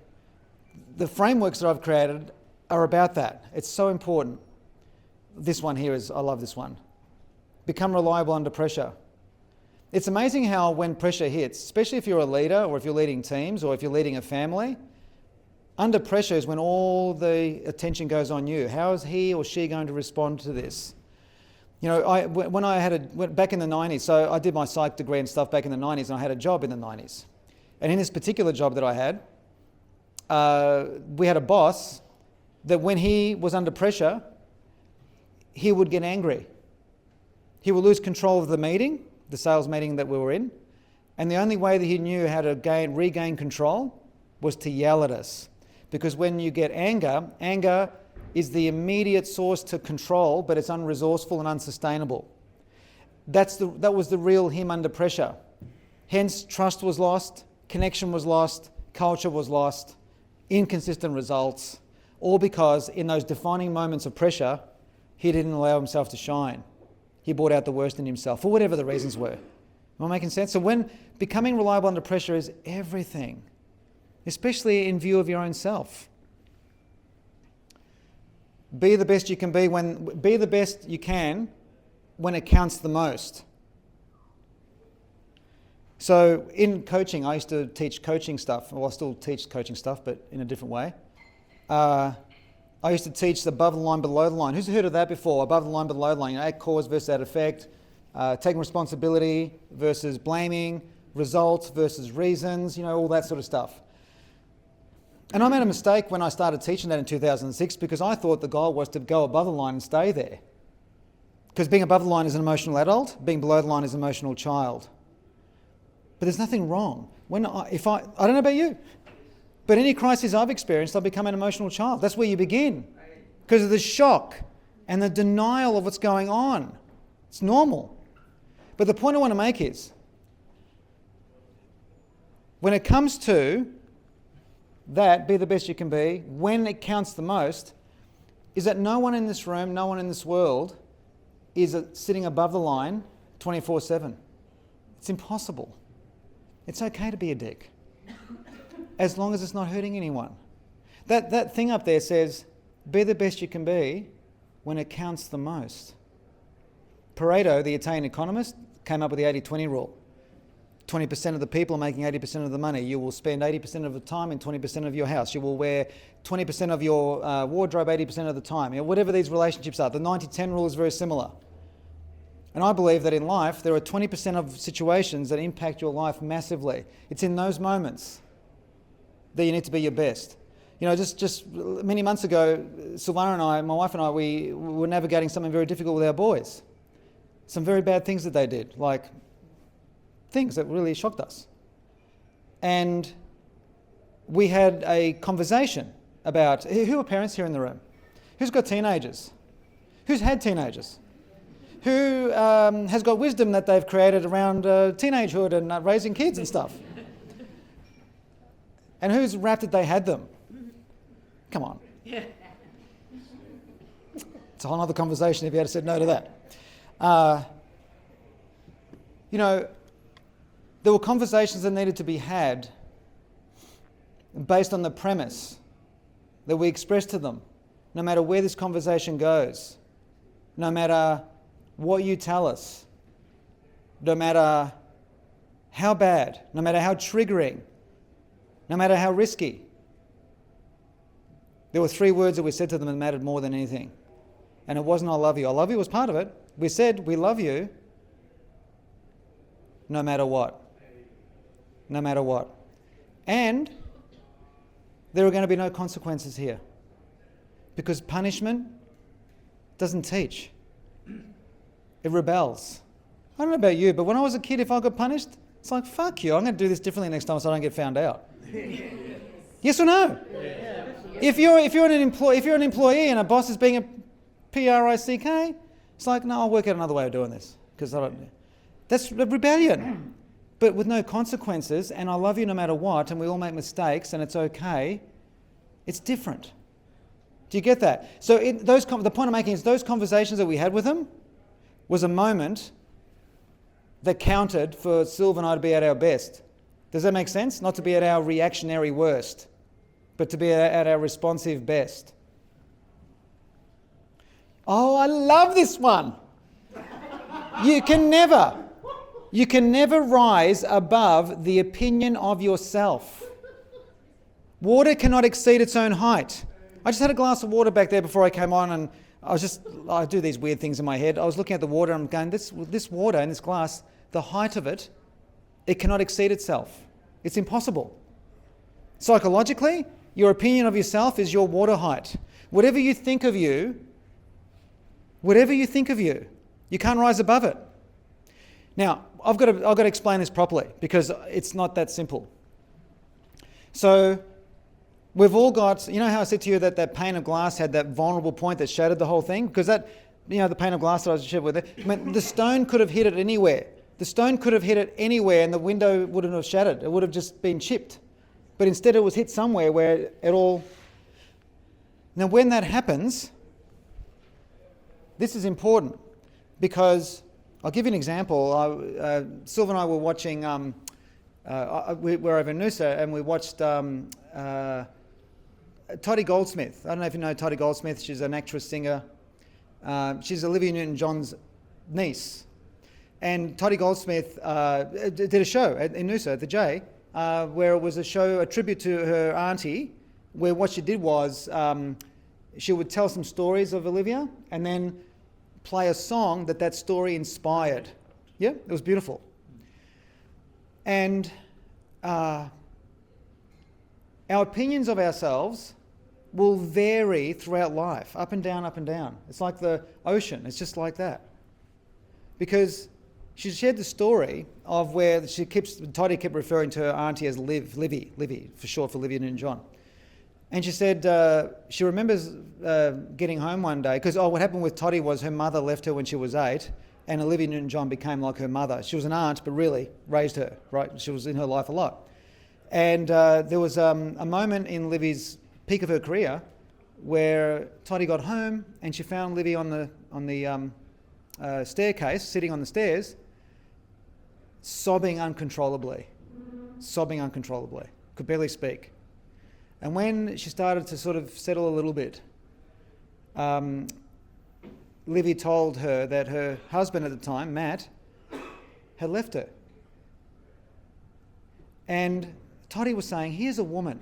the frameworks that I've created are about that. It's so important. This one here I love this one. Become reliable under pressure. It's amazing how when pressure hits, especially if you're a leader or if you're leading teams or if you're leading a family, under pressure is when all the attention goes on you. How is he or she going to respond to this? You know, when I had back in the 90s, so I did my psych degree and stuff back in the 90s and I had a job in the 90s. And in this particular job that I had, we had a boss that when he was under pressure, he would get angry. He would lose control of the meeting, the sales meeting that we were in, and the only way that he knew how to regain control was to yell at us. Because when you get anger is the immediate source to control, but it's unresourceful and unsustainable. That was the real him under pressure. Hence, trust was lost, connection was lost, culture was lost, inconsistent results, all because in those defining moments of pressure, he didn't allow himself to shine. He brought out the worst in himself, for whatever the reasons were. Am I making sense? So when becoming reliable under pressure is everything, especially in view of your own self. Be the best you can be the best you can when it counts the most. So in coaching, I used to teach coaching stuff. Well, I still teach coaching stuff, but in a different way. I used to teach above the line, below the line. Who's heard of that before? Above the line, below the line. You know, at cause versus at effect, taking responsibility versus blaming, results versus reasons, you know, all that sort of stuff. And I made a mistake when I started teaching that in 2006 because I thought the goal was to go above the line and stay there. Because being above the line is an emotional adult, being below the line is an emotional child. But there's nothing wrong. I don't know about you, but any crisis I've experienced, I've become an emotional child. That's where you begin. Because of the shock and the denial of what's going on. It's normal. But the point I want to make is, when it comes to that, be the best you can be, when it counts the most, is that no one in this room, no one in this world is sitting above the line 24/7. It's impossible. It's okay to be a dick. as long as it's not hurting anyone. That thing up there says, be the best you can be when it counts the most. Pareto, the Italian economist, came up with the 80-20 rule. 20% of the people are making 80% of the money. You will spend 80% of the time in 20% of your house. You will wear 20% of your wardrobe 80% of the time. You know, whatever these relationships are. The 90-10 rule is very similar. And I believe that in life, there are 20% of situations that impact your life massively. It's in those moments that you need to be your best. You know, just many months ago, Silvana and I, my wife and I, we were navigating something very difficult with our boys. Some very bad things that they did, like things that really shocked us. And we had a conversation about, who are parents here in the room? Who's got teenagers? Who's had teenagers? Who has got wisdom that they've created around teenagehood and raising kids and stuff? And who's rapped that they had them? Come on. Yeah. It's a whole other conversation if you had said no to that. You know, there were conversations that needed to be had based on the premise that we expressed to them, no matter where this conversation goes, no matter what you tell us, no matter how bad, no matter how triggering, no matter how risky. There were 3 words that we said to them that mattered more than anything. And it wasn't I love you. I love you was part of it. We said we love you no matter what. No matter what. And there are going to be no consequences here. Because punishment doesn't teach. It rebels. I don't know about you, but when I was a kid, if I got punished, it's like, fuck you, I'm going to do this differently next time so I don't get found out. Yes or no? Yeah. If you're an employee and a boss is being a prick, it's like, no, I'll work out another way of doing this because I don't. That's rebellion, but with no consequences. And I love you no matter what, and we all make mistakes, and it's okay. It's different. Do you get that? So the point I'm making is those conversations that we had with them was a moment that counted for Sylv and I to be at our best. Does that make sense? Not to be at our reactionary worst, but to be at our responsive best. Oh, I love this one. You can never rise above the opinion of yourself. Water cannot exceed its own height. I just had a glass of water back there before I came on, and I do these weird things in my head. I was looking at the water and I'm going, this water in this glass, the height of it, it cannot exceed itself. It's impossible. Psychologically, your opinion of yourself is your water height. Whatever you think of you, you can't rise above it. Now, I've got to explain this properly because it's not that simple. So, we've all got, you know how I said to you that pane of glass had that vulnerable point that shattered the whole thing? Because the pane of glass that I was shared with it, I mean, the stone could have hit it anywhere. The stone could have hit it anywhere and the window wouldn't have shattered. It would have just been chipped. But instead it was hit somewhere where it all... Now when that happens, this is important because, I'll give you an example. Sylv and I were watching, we're over in Noosa and we watched Toddy Goldsmith. I don't know if you know Toddy Goldsmith. She's an actress, singer. She's Olivia Newton-John's niece. And Toddy Goldsmith did a show in Noosa at the J, where it was a tribute to her auntie, where what she did was she would tell some stories of Olivia and then play a song that story inspired. Yeah, it was beautiful. And our opinions of ourselves will vary throughout life, up and down, up and down. It's like the ocean, it's just like that. Because she shared the story of where Toddy kept referring to her auntie as Livy, for short for Olivia Newton-John. And she said she remembers getting home one day, because what happened with Toddy was her mother left her when she was 8, and Olivia Newton-John became like her mother. She was an aunt, but really raised her, right? She was in her life a lot. And there was a moment in Livy's peak of her career where Toddy got home and she found Livy on the staircase, sitting on the stairs, sobbing uncontrollably. could barely speak. And when she started to sort of settle a little bit, Livy told her that her husband at the time, Matt, had left her. And Toddy was saying, here's a woman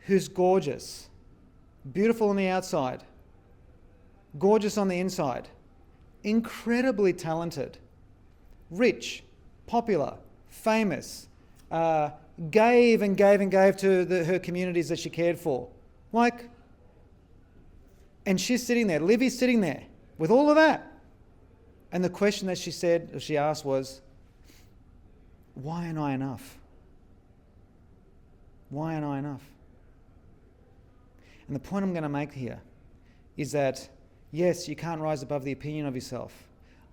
who's gorgeous, beautiful on the outside, gorgeous on the inside, incredibly talented, rich, popular, famous, gave and gave and gave to her communities that she cared for. And she's sitting there, Livy's sitting there with all of that. And the question that she asked was, why am I enough? Why am I enough? And the point I'm going to make here is that, yes, you can't rise above the opinion of yourself.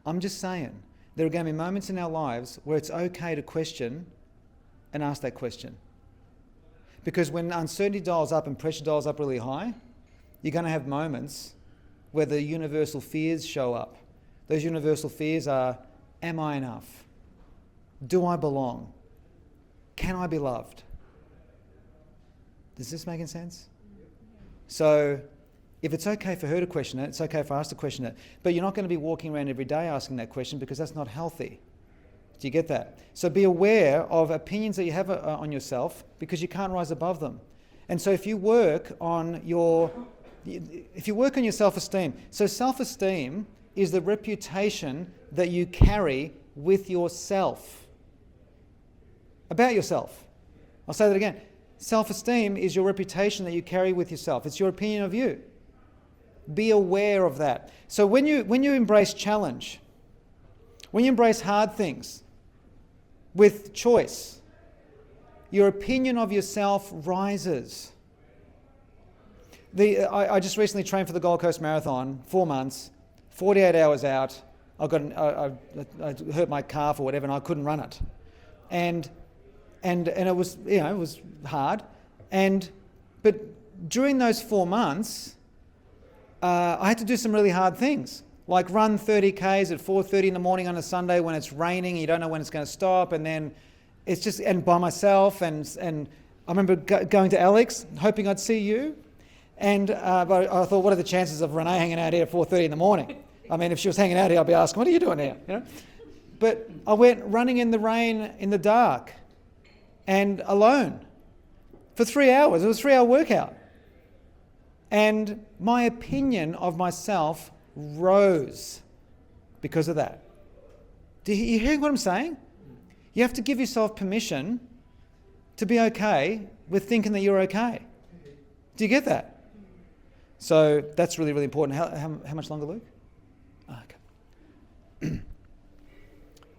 I'm just saying, there are going to be moments in our lives where it's okay to question and ask that question. Because when uncertainty dials up and pressure dials up really high, you're going to have moments where the universal fears show up. Those universal fears are, am I enough? Do I belong? Can I be loved? Does this make sense? So if it's okay for her to question it, it's okay for us to question it. But you're not going to be walking around every day asking that question because that's not healthy. Do you get that? So be aware of opinions that you have on yourself because you can't rise above them. And so if you work on your self-esteem, so self-esteem is the reputation that you carry with yourself. About yourself. I'll say that again. Self-esteem is your reputation that you carry with yourself. It's your opinion of you. Be aware of that. So when you embrace challenge, when you embrace hard things with choice, your opinion of yourself rises. I just recently trained for the Gold Coast Marathon, 4 months, 48 hours out. I hurt my calf or whatever, and I couldn't run it, and it was it was hard, but during those 4 months, I had to do some really hard things, like run 30 k's at 4:30 in the morning on a Sunday when it's raining, you don't know when it's going to stop, and then it's just by myself, and I remember going to Alex, hoping I'd see you. And but I thought, what are the chances of Renee hanging out here at 4:30 in the morning? I mean, if she was hanging out here, I'd be asking, what are you doing here? You know? But I went running in the rain, in the dark, and alone for 3 hours. It was a 3-hour workout. And my opinion of myself rose because of that. Do you hear what I'm saying? You have to give yourself permission to be okay with thinking that you're okay. Do you get that? So that's really, really important. How much longer, Luke? Oh, okay.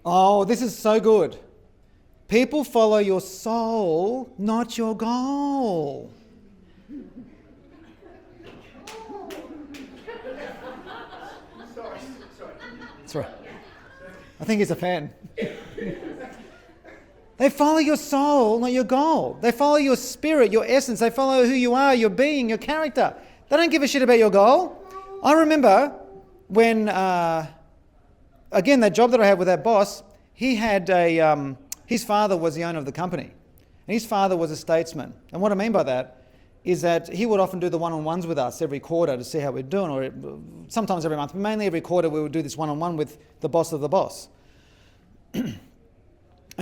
Oh, this is so good. People follow your soul, not your goal. Sorry. That's right. I think he's a fan. They follow your soul, not your goal. They follow your spirit, your essence. They follow who you are, your being, your character. They don't give a shit about your goal. I remember when, again, that job that I had with that boss, he had his father was the owner of the company. And his father was a statesman. And what I mean by that is that he would often do the one-on-ones with us every quarter to see how we're doing, or sometimes every month. But mainly every quarter we would do this one-on-one with the boss of the boss. And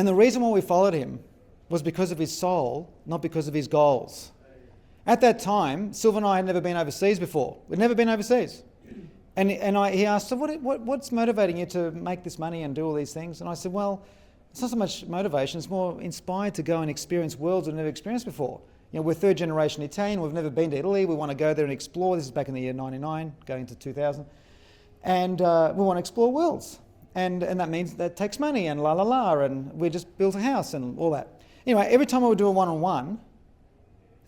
the reason why we followed him was because of his soul, not because of his goals. At that time, Silver and I had never been overseas before. We'd never been overseas. And he asked, so what's motivating you to make this money and do all these things? And I said, well, it's not so much motivation, it's more inspired to go and experience worlds we've never experienced before. You know, we're third generation Italian, we've never been to Italy, we want to go there and explore. This is back in the year 99, going into 2000. And we want to explore worlds. And that means that takes money and and we just built a house and all that. Anyway, every time I would do a one-on-one,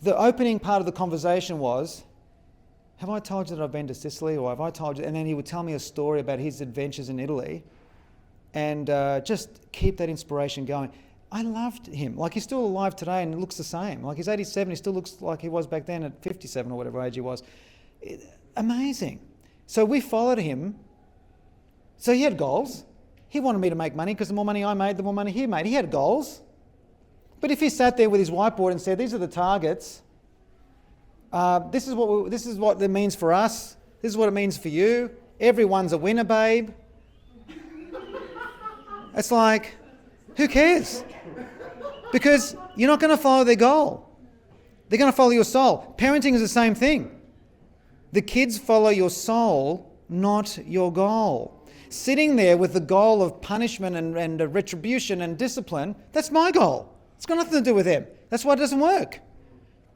the opening part of the conversation was, have I told you that I've been to Sicily, or have I told you? And then he would tell me a story about his adventures in Italy and just keep that inspiration going. I loved him. Like, he's still alive today and looks the same. Like, he's 87, he still looks like he was back then at 57 or whatever age he was. Amazing. So we followed him. So he had goals. He wanted me to make money because the more money I made, the more money he made. He had goals. But if he sat there with his whiteboard and said, these are the targets, this is what it means for us, this is what it means for you, everyone's a winner, babe. It's like, who cares? Because you're not going to follow their goal. They're going to follow your soul. Parenting is the same thing. The kids follow your soul, not your goal. Sitting there with the goal of punishment and retribution and discipline, that's my goal. It's got nothing to do with them. That's why it doesn't work.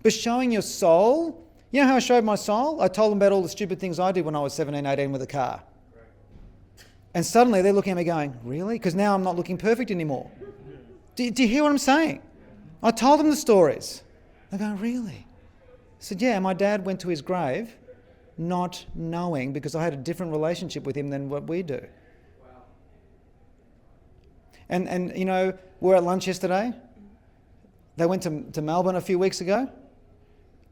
But showing your soul, you know how I showed my soul? I told them about all the stupid things I did when I was 17, 18 with a car. And suddenly they're looking at me going, really? Because now I'm not looking perfect anymore. Do you hear what I'm saying? I told them the stories. They're going, really? I said, yeah, my dad went to his grave not knowing because I had a different relationship with him than what we do. And you know, we're at lunch yesterday. They went to Melbourne a few weeks ago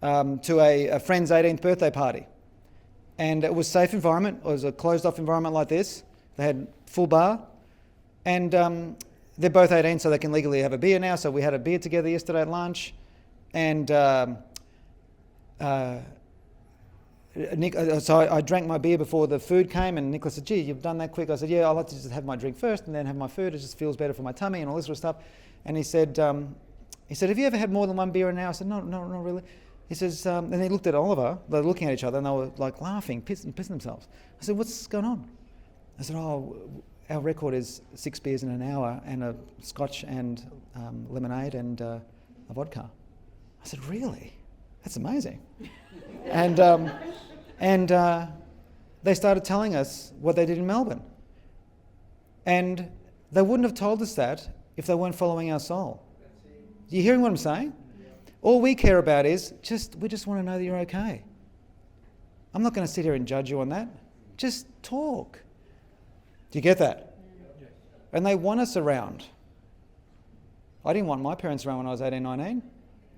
to a friend's 18th birthday party. And it was a safe environment. It was a closed-off environment like this. They had full bar. And they're both 18, so they can legally have a beer now. So we had a beer together yesterday at lunch. And so I drank my beer before the food came, and Nicholas said, gee, you've done that quick. I said, yeah, I like to just have my drink first and then have my food. It just feels better for my tummy and all this sort of stuff. And he said, have you ever had more than one beer an hour? I said, no, not really. He says, and he looked at Oliver. They were looking at each other and they were like laughing, pissing themselves. I said, what's going on? I said, our record is 6 beers in an hour and a scotch and lemonade and a vodka. I said, really? That's amazing. And they started telling us what they did in Melbourne. And they wouldn't have told us that if they weren't following our soul. Are you hearing what I'm saying? All we care about is we just want to know that you're okay. I'm not going to sit here and judge you on that. Just talk. Do you get that? And they want us around. I didn't want my parents around when I was 18, 19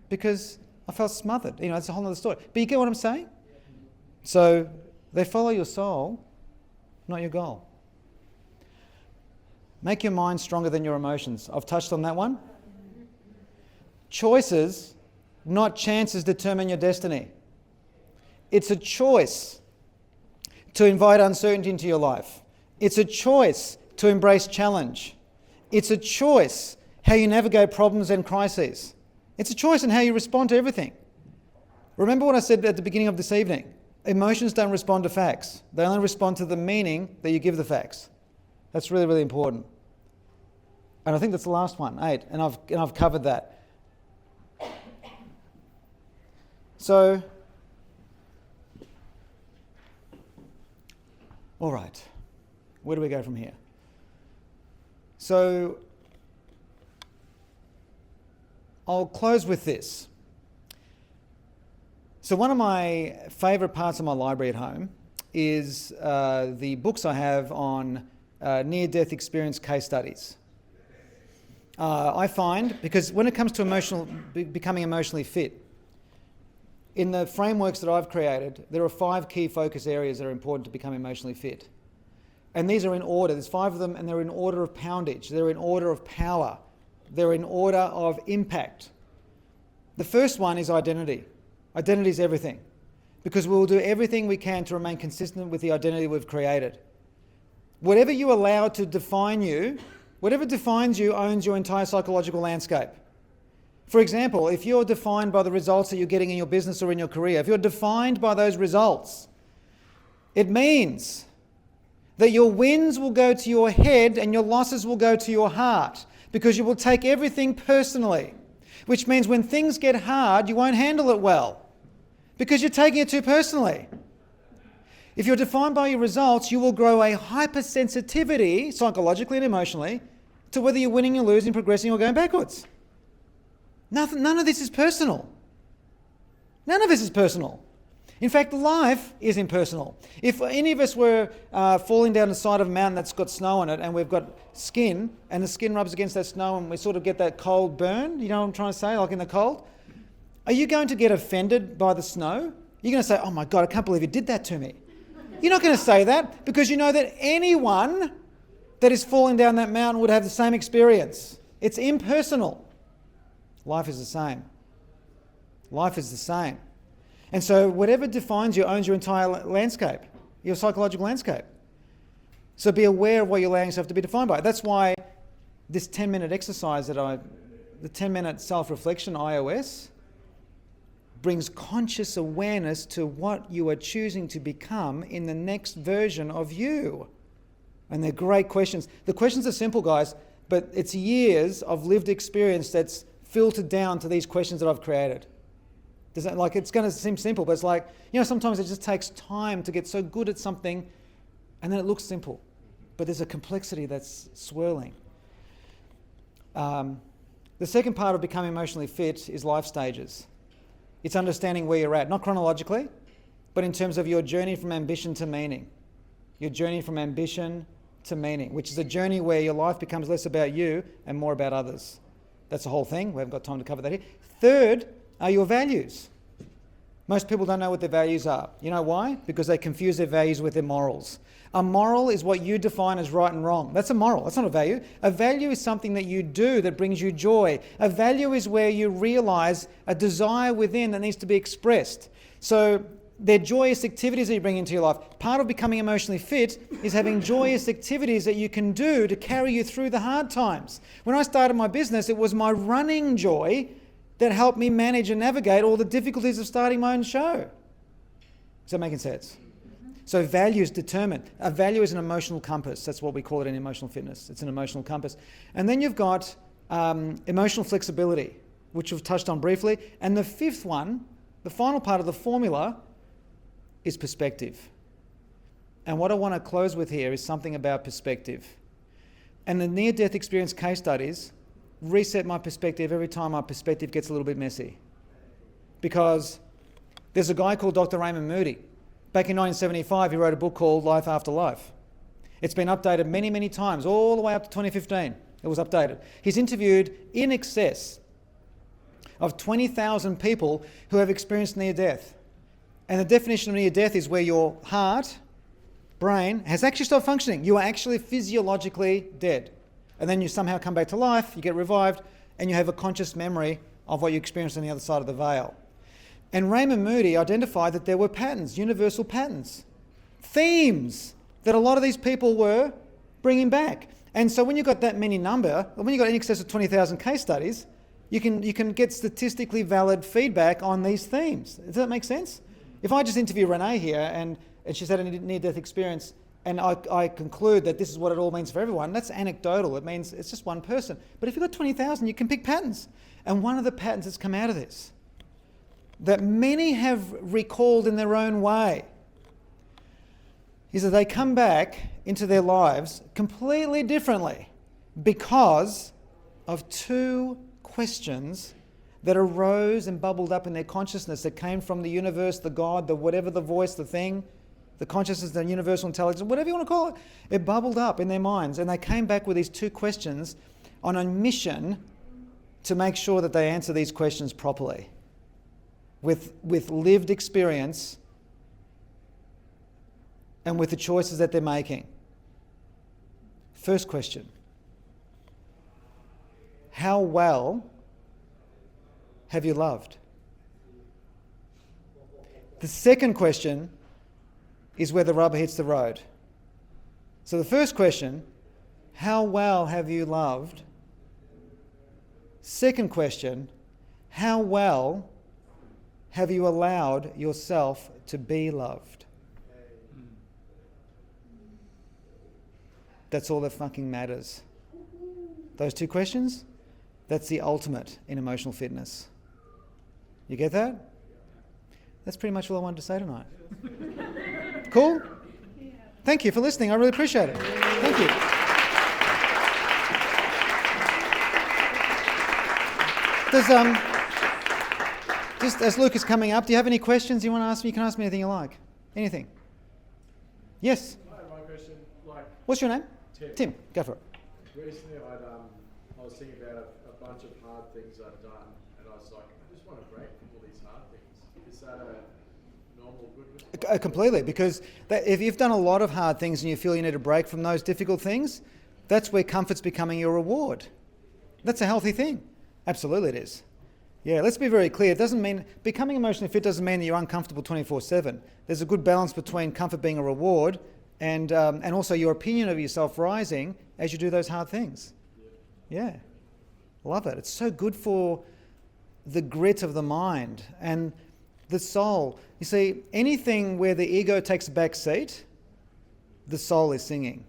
because I felt smothered. You know, it's a whole other story. But you get what I'm saying? So they follow your soul, not your goal. Make your mind stronger than your emotions. I've touched on that one. Choices, not chances, determine your destiny. It's a choice to invite uncertainty into your life. It's a choice to embrace challenge. It's a choice how you navigate problems and crises. It's a choice in how you respond to everything. Remember what I said at the beginning of this evening. Emotions don't respond to facts. They only respond to the meaning that you give the facts. That's really, really important. And I think that's the last one, 8, and I've covered that. So, all right, where do we go from here? So, I'll close with this. So one of my favourite parts of my library at home is the books I have on near-death experience case studies. I find, because when it comes to becoming emotionally fit, in the frameworks that I've created, there are 5 key focus areas that are important to become emotionally fit. And these are in order. There's 5 of them, and they're in order of poundage. They're in order of power. They're in order of impact. The first one is identity. Identity is everything. Because we will do everything we can to remain consistent with the identity we've created. Whatever you allow to define you, whatever defines you owns your entire psychological landscape. For example, if you're defined by the results that you're getting in your business or in your career, if you're defined by those results, it means that your wins will go to your head and your losses will go to your heart, because you will take everything personally, which means when things get hard, you won't handle it well because you're taking it too personally. If you're defined by your results, you will grow a hypersensitivity, psychologically and emotionally, to whether you're winning or losing, progressing or going backwards. None of this is personal. None of this is personal. In fact, life is impersonal. If any of us were falling down the side of a mountain that's got snow on it and we've got skin and the skin rubs against that snow and we sort of get that cold burn, you know what I'm trying to say, like in the cold? Are you going to get offended by the snow? You're going to say, oh my God, I can't believe you did that to me. You're not going to say that because you know that anyone that is falling down that mountain would have the same experience. It's impersonal. Life is the same. Life is the same. And so whatever defines you owns your entire landscape, your psychological landscape. So be aware of what you're allowing yourself to be defined by. That's why this 10-minute exercise the 10-minute self-reflection iOS, brings conscious awareness to what you are choosing to become in the next version of you. And they're great questions. The questions are simple, guys, but it's years of lived experience that's filtered down to these questions that I've created. Does that, like, it's going to seem simple, but it's like, sometimes it just takes time to get so good at something, and then it looks simple. But there's a complexity that's swirling. The second part of becoming emotionally fit is life stages. It's understanding where you're at, not chronologically, but in terms of your journey from ambition to meaning. Your journey from ambition to meaning, which is a journey where your life becomes less about you and more about others. That's the whole thing. We haven't got time to cover that here. Third are your values. Most people don't know what their values are. You know why? Because they confuse their values with their morals. A moral is what you define as right and wrong. That's a moral. That's not a value. A value is something that you do that brings you joy. A value is where you realize a desire within that needs to be expressed. So they're joyous activities that you bring into your life. Part of becoming emotionally fit is having joyous activities that you can do to carry you through the hard times. When I started my business, it was my running joy that helped me manage and navigate all the difficulties of starting my own show. Is that making sense? So values determine. A value is an emotional compass. That's what we call it in emotional fitness. It's an emotional compass. And then you've got emotional flexibility, which we've touched on briefly. And the fifth one, the final part of the formula, is perspective. And what I want to close with here is something about perspective. And the near-death experience case studies reset my perspective every time my perspective gets a little bit messy. Because there's a guy called Dr. Raymond Moody. Back in 1975, he wrote a book called Life After Life. It's been updated many, many times, all the way up to 2015. It was updated. He's interviewed in excess of 20,000 people who have experienced near-death. And the definition of near-death is where your heart, brain, has actually stopped functioning. You are actually physiologically dead. And then you somehow come back to life, you get revived, and you have a conscious memory of what you experienced on the other side of the veil. And Raymond Moody identified that there were patterns, universal patterns, themes that a lot of these people were bringing back. And so when you've got that many number, when you've got in excess of 20,000 case studies, you can get statistically valid feedback on these themes. Does that make sense? If I just interview Renee here and she's had a near-death experience and I conclude that this is what it all means for everyone, that's anecdotal. It means it's just one person. But if you've got 20,000, you can pick patterns. And one of the patterns that's come out of this, that many have recalled in their own way, is that they come back into their lives completely differently because of two questions that arose and bubbled up in their consciousness that came from the universe, the God, the whatever, the voice, the thing, the consciousness, the universal intelligence, whatever you want to call it. It bubbled up in their minds, and they came back with these two questions on a mission to make sure that they answer these questions properly with lived experience and with the choices that they're making. First question: how well have you loved? The second question is where the rubber hits the road. So the first question, how well have you loved? Second question, how well have you allowed yourself to be loved? That's all that fucking matters. Those two questions, that's the ultimate in emotional fitness. You get that? That's pretty much all I wanted to say tonight. Cool? Thank you for listening. I really appreciate it. Thank you. Just as Luke is coming up, do you have any questions you want to ask me? You can ask me anything you like. Anything. Yes? Hi, my question, What's your name? Tim. Tim, go for it. Recently I was thinking about a bunch of hard things I've done, and I was like, I just want to break from all these hard things. Is that a normal goodness? Completely, because if you've done a lot of hard things and you feel you need a break from those difficult things, that's where comfort's becoming your reward. That's a healthy thing. Absolutely it is. Yeah, let's be very clear. It doesn't mean becoming emotionally fit doesn't mean that you're uncomfortable 24/7. There's a good balance between comfort being a reward and also your opinion of yourself rising as you do those hard things. Yeah, love it. It's so good for the grit of the mind and the soul. You see, anything where the ego takes a back seat, the soul is singing.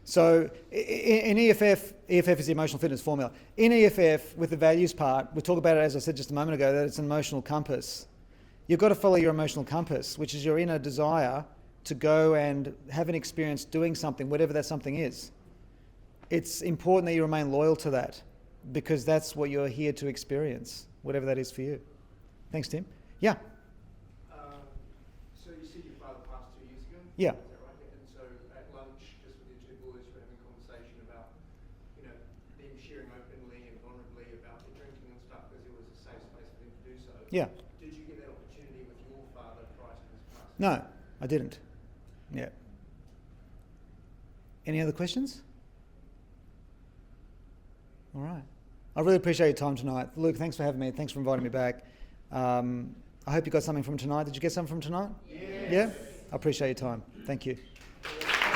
So in EFF is the emotional fitness formula. In EFF, with the values part, we talk about it, as I said just a moment ago, that it's an emotional compass. You've got to follow your emotional compass, which is your inner desire to go and have an experience doing something, whatever that something is. It's important that you remain loyal to that because that's what you're here to experience, whatever that is for you. Thanks, Tim. Yeah. So you said your father passed 2 years ago? Yeah. Is that right? And so at lunch, just with your two boys, we're having a conversation about, them sharing openly and vulnerably about the drinking and stuff because it was a safe space for them to do so. Yeah. Did you get that opportunity with your father prior to his passing? No, I didn't. Yeah. Any other questions? All right. I really appreciate your time tonight. Luke, thanks for having me. Thanks for inviting me back. I hope you got something from tonight. Did you get something from tonight? Yes. Yeah? I appreciate your time. Thank you.